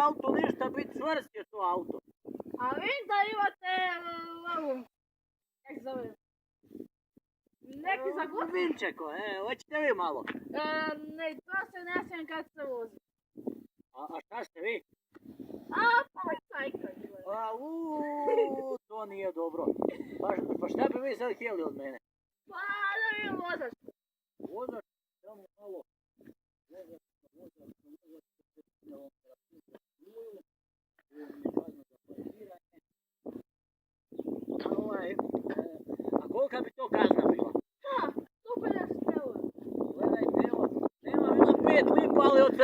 Auto ništa biti čvrst je to auto. A vidim da imate kako zove, neki zagušnik. Vinčeko, hoćete vi malo? Ne, to se ne smijem kad se vozi. A šta ste vi? Policajka. To nije dobro. Pa šta bi vi sad htjeli od mene? Pa da vi vozač. Vozač? Samo malo. A kolika bi to kazna bila? 150 eura. Gledajte, evo, nema 5 lipa, ali od